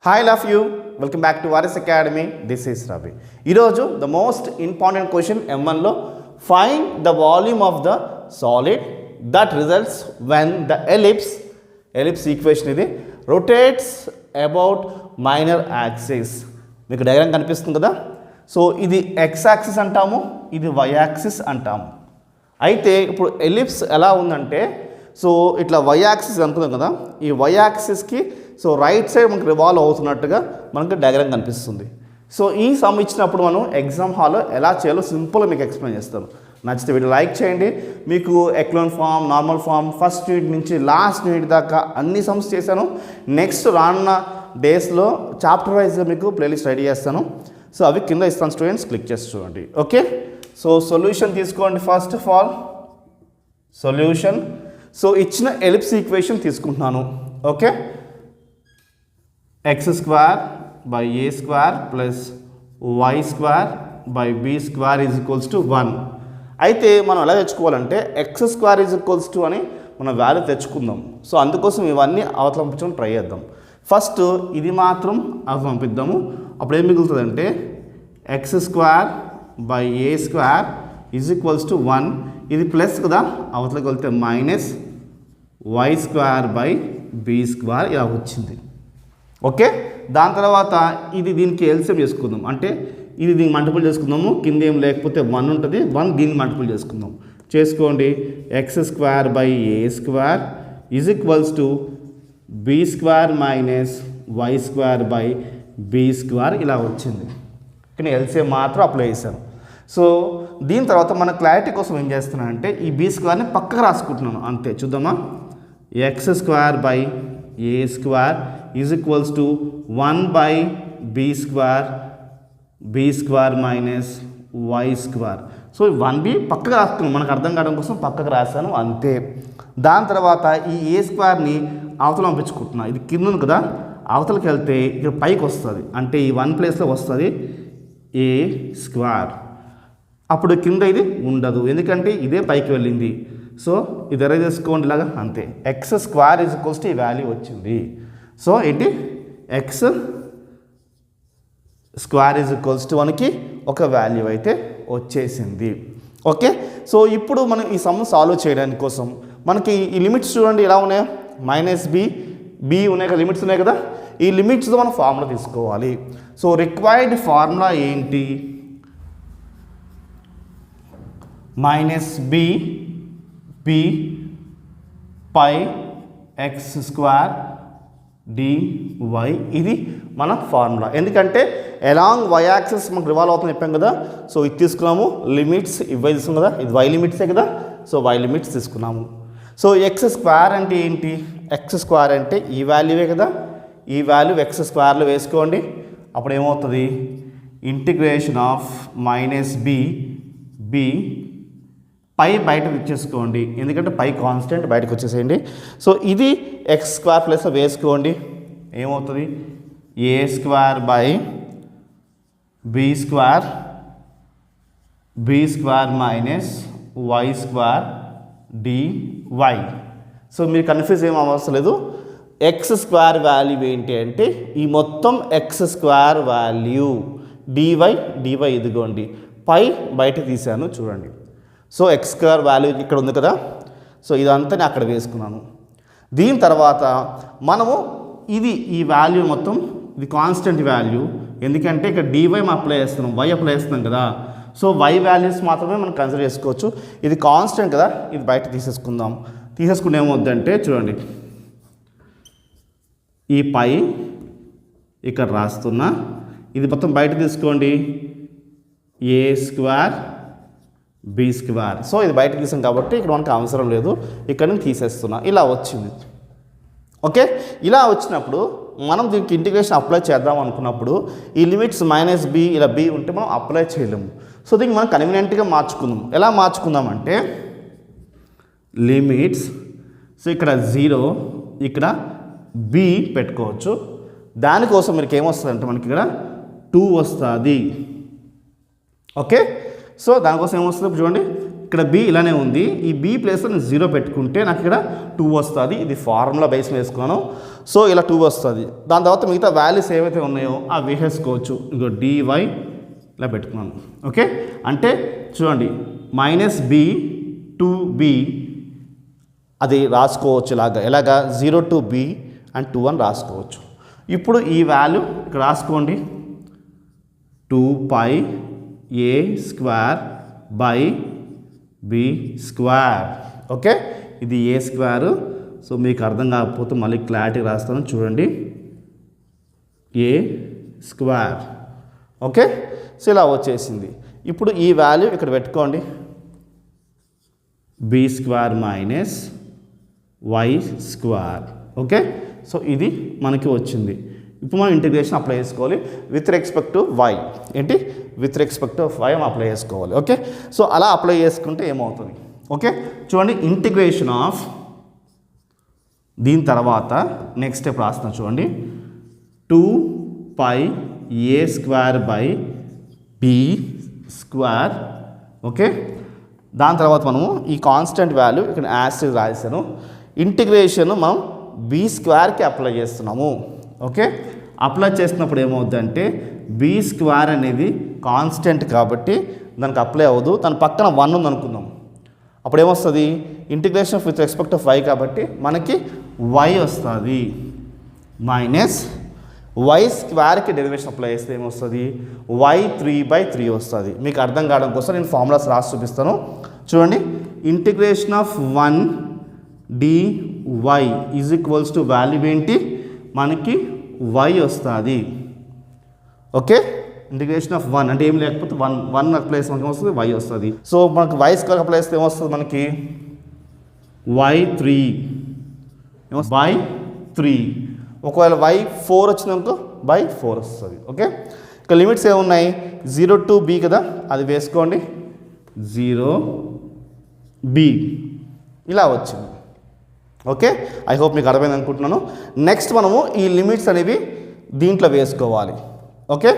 Hi, love you. Welcome back to Varis Academy. This is Ravi. Iroju, the most important question M1 lo, find the volume of the solid that results when the ellipse equation ఇది rotates about minor axis. మీకు diagram కనిపిస్తుంది కదా. So ఇది x axis అంటాము, ఇది y axis అంటాము. అయితే ఇప్పుడు ఎలిప్స్ ఎలా ఉందంటే సో ఇట్లా y యాక్సిస్ అనుకున్నాం కదా, ఈ y యాక్సిస్కి సో రైట్ సైడ్ మనకు రివాల్వ్ అవుతున్నట్టుగా మనకు డయాగ్రామ్ కనిపిస్తుంది. సో ఈ సమ్ ఇచ్చినప్పుడు మనం ఎగ్జామ్ హాల్లో ఎలా చేయాలో సింపుల్గా మీకు ఎక్స్ప్లెయిన్ చేస్తాను. నచ్చితే వీడియో లైక్ చేయండి. మీకు echelon form, normal form, first unit నుంచి లాస్ట్ యూనిట్ దాకా అన్ని సమ్స్ చేశాను. నెక్స్ట్ రానున్న డేస్లో చాప్టర్ వైజ్గా మీకు ప్లేలిస్ట్ రెడీ చేస్తాను. సో అవి కింద ఇస్తాను, స్టూడెంట్స్ క్లిక్ చేసి చూడండి. ఓకే, సో సొల్యూషన్ తీసుకోండి. First of all solution. So ఇచ్చిన ఎలిప్స్ ఈక్వేషన్ తీసుకుంటున్నాను. Okay, x square by a square plus y square by b square is equals to 1. అయితే మనం ఎలా తెచ్చుకోవాలంటే x square is equals to అని మనం వాల్యూ తెచ్చుకుందాం. So అందుకోసం ఇవన్నీ అవతల పంపించడం ట్రై చేద్దాం. ఫస్ట్ ఇది మాత్రం అవతల పంపిద్దాము. అప్పుడు ఏం మిగులుతుందంటే x square by a square is equals to 1. ఇది ప్లస్ కదా, అవతలకి వెళ్తే minus y square by b square ఇలా వచ్చింది. ఓకే, దాని తర్వాత ఇది దీనికి ఎల్సిఎం చేసుకుందాం, అంటే ఇది దీనికి మల్టిపుల్ చేసుకుందాము. కింద ఏం లేకపోతే 1 ఉంటుంది, 1 దీన్ని మల్టిపుల్ చేసుకుందాం. చేసుకోండి. X square by a square is equals to b square minus y square by b square ఇలా వచ్చింది. కానీ ఎల్సిఎం మాత్రం అప్లై చేశాను. సో దీని తర్వాత మన క్లారిటీ కోసం ఏం చేస్తున్నానంటే ఈ బీ స్క్వేర్ని పక్కకు రాసుకుంటున్నాను అంతే. చూద్దామా, x square by a square is equals to 1 by b square minus y square. So 1b పక్కకు రాసుకున్నాం, మనకు అర్థం కావడం కోసం పక్కకు రాశాను అంతే. దాని తర్వాత ఈ ఏ స్క్వేర్ని అవతల పంపించుకుంటున్నా. ఇది కింద ఉంది కదా, అవతలకి వెళ్తే ఇక్కడ పైకి వస్తుంది, అంటే ఈ 1 ప్లేస్లో వస్తుంది ఏ స్క్వేర్. అప్పుడు కింద ఇది ఉండదు, ఎందుకంటే ఇదే పైకి వెళ్ళింది. సో ఇది ఎరేజ్ చేసుకోండి ఇలాగా అంతే. X square is equals to ఈ వాల్యూ వచ్చింది. సో ఏంటి, X square is equals to 1కి ఒక వాల్యూ అయితే వచ్చేసింది. ఓకే, సో ఇప్పుడు మనం ఈ సమ్ సాల్వ్ చేయడానికి కోసం మనకి ఈ లిమిట్స్ చూడండి ఎలా ఉన్నాయో, మైనస్ బి ఉన్నాయి కదా, లిమిట్స్ ఉన్నాయి కదా. ఈ లిమిట్స్తో మనం ఫార్ములా తీసుకోవాలి. సో రిక్వైర్డ్ ఫార్ములా ఏంటి, మైనస్ బి పై ఎక్స్ స్క్వేర్ డివై, ఇది మన ఫార్ములా. ఎందుకంటే అలాంగ్ వై యాక్సిస్ మనకు రివాల్వ్ అవుతుంది చెప్పాం కదా. సో ఇది తీసుకున్నాము, లిమిట్స్ ఇవై తీసుకున్నాం కదా, ఇది వై లిమిట్సే కదా. సో వై లిమిట్స్ తీసుకున్నాము. సో ఎక్స్ స్క్వేర్ అంటే ఏంటి, ఎక్స్ స్క్వేర్ అంటే ఈ వాల్యూవే కదా, ఈ వాల్యూ ఎక్స్ స్క్వేర్లో వేసుకోండి. అప్పుడు ఏమవుతుంది, ఇంటిగ్రేషన్ ఆఫ్ మైనస్ బి పై బయటకు ఇచ్చేసుకోండి, ఎందుకంటే పై కాన్స్టెంట్ బయటకు వచ్చేసేయండి. సో ఇది ఎక్స్ స్క్వేర్ ప్లస్లో వేసుకోండి, ఏమవుతుంది a square by b square minus y square dy. So మీరు కన్ఫ్యూజ్ ఏం అవసరం లేదు. ఎక్స్ స్క్వేర్ వాల్యూ ఏంటి అంటే ఈ మొత్తం ఎక్స్ స్క్వేర్ వాల్యూ, డివై ఇదిగోండి, పై బయట తీసాను చూడండి. సో ఎక్స్ స్క్వేర్ వాల్యూ ఇక్కడ ఉంది కదా, సో ఇదంతా నేను అక్కడ వేసుకున్నాను. దీని తర్వాత మనము ఈ వాల్యూ మొత్తం ఇది కాన్స్టెంట్ వాల్యూ, ఎందుకంటే ఇక్కడ డివై మనం అప్లై చేస్తున్నాం, వై అప్లై చేస్తున్నాం కదా. సో వై వాల్యూస్ మాత్రమే మనం కన్సిడర్ చేసుకోవచ్చు. ఇది కాన్స్టెంట్ కదా, ఇది బయట తీసేసుకుందాం. తీసేసుకుని ఏమవుద్దంటే చూడండి, ఈ పై ఇక్కడ రాస్తున్నా, ఇది మొత్తం బయట తీసుకోండి, ఏ స్క్వేర్ బి స్క్వేర్. సో ఇది బయట తీసాం కాబట్టి ఇక్కడ మనకు అవసరం లేదు, ఇక్కడ నేను తీసేస్తున్నా. ఇలా వచ్చింది. ఓకే, ఇలా వచ్చినప్పుడు మనం దీనికి ఇంటిగ్రేషన్ అప్లై చేద్దాం అనుకున్నప్పుడు ఈ లిమిట్స్ మైనస్ బి ఇలా బి ఉంటే మనం అప్లై చేయలేము. సో దీనికి మనం కన్వీనియంట్గా మార్చుకుందాం. ఎలా మార్చుకుందాం అంటే లిమిట్స్, సో ఇక్కడ 0 ఇక్కడ బి పెట్టుకోవచ్చు. దానికోసం మీకు ఏమొస్తుంది అంటే మనకి ఇక్కడ 2 వస్తుంది. ఓకే, సో దానికోసం ఏమొస్తుంది చూడండి, ఇక్కడ బి ఇలానే ఉంది, ఈ బి ప్లేస్లో నేను 0 పెట్టుకుంటే నాకు ఇక్కడ 2 వస్తుంది. ఇది ఫార్ములా బేస్ వేసుకున్నాను. సో ఇలా 2 వస్తుంది. దాని తర్వాత మిగతా వాల్యూస్ ఏవైతే ఉన్నాయో అవి వేసేసుకోవచ్చు. ఇంకో dy ఇలా పెట్టుకున్నాను. ఓకే, అంటే చూడండి -b to b అది రాసుకోవచ్చు ఎలాగా 0 to b and 2 అని రాసుకోవచ్చు. ఇప్పుడు ఈ వాల్యూ ఇక్కడ రాసుకోండి, 2πa² ఓకే, ఇది a². సో మీకు అర్థం కాకపోతే మళ్ళీ క్లారిటీ రాస్తాను చూడండి, a². ఓకే, సో ఇలా వచ్చేసింది. ఇప్పుడు ఈ వాల్యూ ఇక్కడ పెట్టుకోండి, b² - y². ఓకే, సో ఇది మనకి వచ్చింది. ఇప్పుడు మనం ఇంటిగ్రేషన్ అప్లై చేసుకోవాలి విత్ రెస్పెక్ట్ టు y. ఏంటి? విత్ రెస్పెక్ట్ టు y మనం అప్లై చేసుకోవాలి. ఓకే, సో అలా అప్లై చేసుకుంటే ఏమవుతుంది? ఓకే, చూడండి, ఇంటిగ్రేషన్ ఆఫ్ దీని తర్వాత నెక్స్ట్ స్టెప్ రాస్తున్నా చూడండి, 2πa² ఓకే, దాని తర్వాత మనము ఈ కాన్స్టెంట్ వాల్యూ ఇక్కడ యాసిడ్ రాసాను. ఇంటిగ్రేషన్ మనం b² అప్లై చేస్తున్నాము. ఓకే, అప్లై చేసినప్పుడు ఏమవుద్దంటే b² అనేది కాన్స్టెంట్ కాబట్టి దానికి అప్లై అవ్వదు. దాని పక్కన 1 ఉంది అనుకుందాం, అప్పుడు ఏమొస్తుంది? Integration with respect of y కాబట్టి మనకి y వస్తుంది, -y² డెరివేషన్ అప్లై చేస్తే ఏమొస్తుంది? y3/3 వస్తుంది. మీకు అర్థం కావడం కోసం నేను ఫార్ములాస్ రాసి చూపిస్తాను చూడండి. Integration of 1 dy is equals to value ఏంటి? మనకి y వస్తుంది. ఓకే, ఇంటిగ్రేషన్ ఆఫ్ 1 అంటే ఏం లేకపోతే 1 ప్లేస్ మనకి వస్తుంది, y వస్తుంది. సో మనకి y² అప్లై చేస్తే ఏమొస్తుంది? మనకి y3/3. ఒకవేళ y4 వచ్చిందనుకో by4 వస్తుంది. ఓకే, ఇక లిమిట్స్ ఏమున్నాయి? 0 to b కదా, అది వేసుకోండి, 0b ఇలా వచ్చింది. ఓకే, ఐ హోప్ మీకు అర్థమైంది అనుకుంటున్నాను. నెక్స్ట్ మనము ఈ లిమిట్స్ అనేవి దీంట్లో వేసుకోవాలి. ఓకే,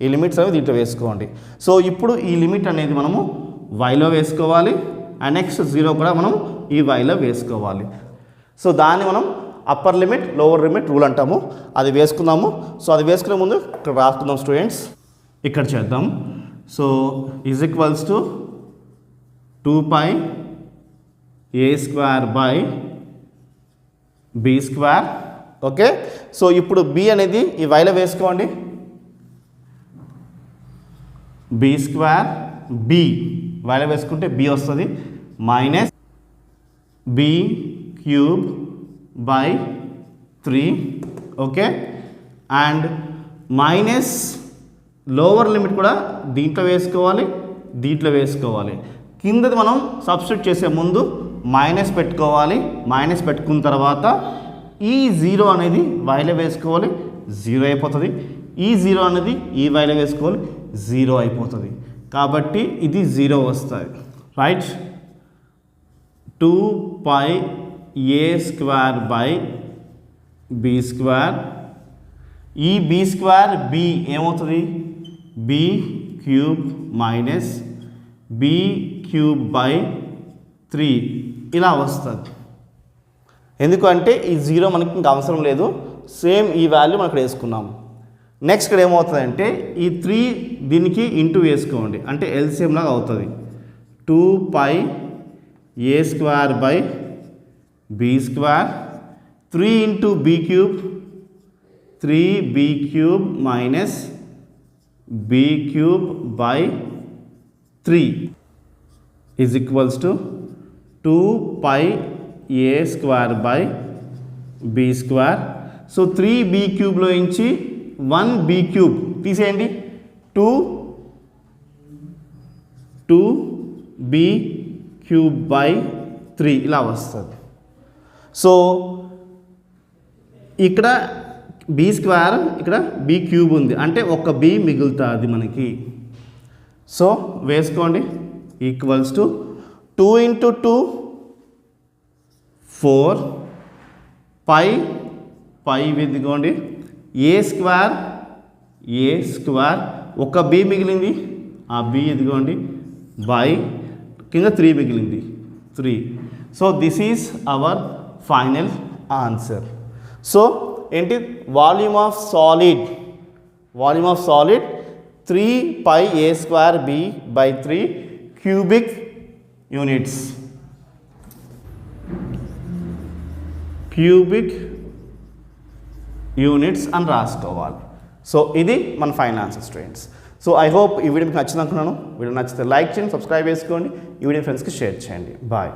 ఈ లిమిట్స్ అనేవి దీంట్లో వేసుకోండి. సో ఇప్పుడు ఈ లిమిట్ అనేది మనము yలో వేసుకోవాలి, అండ్ నెక్స్ట్ 0 కూడా మనం ఈ yలో వేసుకోవాలి. సో దాన్ని మనం upper limit lower limit rule అంటాము. అది వేసుకుందాము. సో అది వేసుకునే ముందు ఇక్కడ రాసుకుందాం స్టూడెంట్స్, ఇక్కడ చేద్దాం. So is equals to 2πa²/b². Okay, so ఇప్పుడు b అనేది ఈ yలో వేసుకోండి, b²b yలో వేసుకుంటే b వస్తుంది, -b³/3. Okay, and minus lower limit కూడా దీంట్లో వేసుకోవాలి, దీంట్లో వేసుకోవాలి. కిందది మనం సబ్స్టిట్యూట్ చేసే ముందు మైనస్ పెట్టుకోవాలి. మైనస్ పెట్టుకున్న తర్వాత ఈ 0 అనేది yలో వేసుకోవాలి, 0 అయిపోతుంది. ఈ 0 అనేది ఈ yలో వేసుకోవాలి, 0 అయిపోతుంది. కాబట్టి ఇది 0 వస్తుంది. Right, 2πa²/b². ఈ b² ఏమవుతుంది? b³ - b³/3 ఇలా వస్తుంది. ఎందుకంటే ఈ 0 మనకి ఇంకా అవసరం లేదు, సేమ్ ఈ వాల్యూ మనం ఇక్కడ వేసుకున్నాము. నెక్స్ట్ ఇక్కడ ఏమవుతుందంటే ఈ 3 దీనికి ఇంటూ వేసుకోండి, అంటే ఎల్సిఎం లాగా అవుతుంది. 2πa²/b², 3 × b³, 3b³ - b³/3 is equals to 2πa²/b². So 3b³ నుంచి 1b³ తీసేయండి, 2b³/3 ఇలా వస్తుంది. సో ఇక్కడ b², ఇక్కడ b³ ఉంది, అంటే ఒక b మిగులుతుంది మనకి. సో వేసుకోండి, ఈక్వల్స్ టు 2 × 2 4 π ఇదిగోండి, a² ఒక b మిగిలింది, ఆ b ఇదిగోండి బై కింద 3 మిగిలింది 3. So this is our final answer. So ఏంటి volume of solid 3 pi a square b by 3 cubic units. అని రాసుకోవాలి. సో ఇది మన final answer students. So I hope ఈ వీడియో మీకు నచ్చింది అనుకున్నాను. వీడియో నచ్చితే లైక్ చేయండి, సబ్స్క్రైబ్ చేసుకోండి, ఈ వీడియో ఫ్రెండ్స్కి షేర్ చేయండి. బాయ్.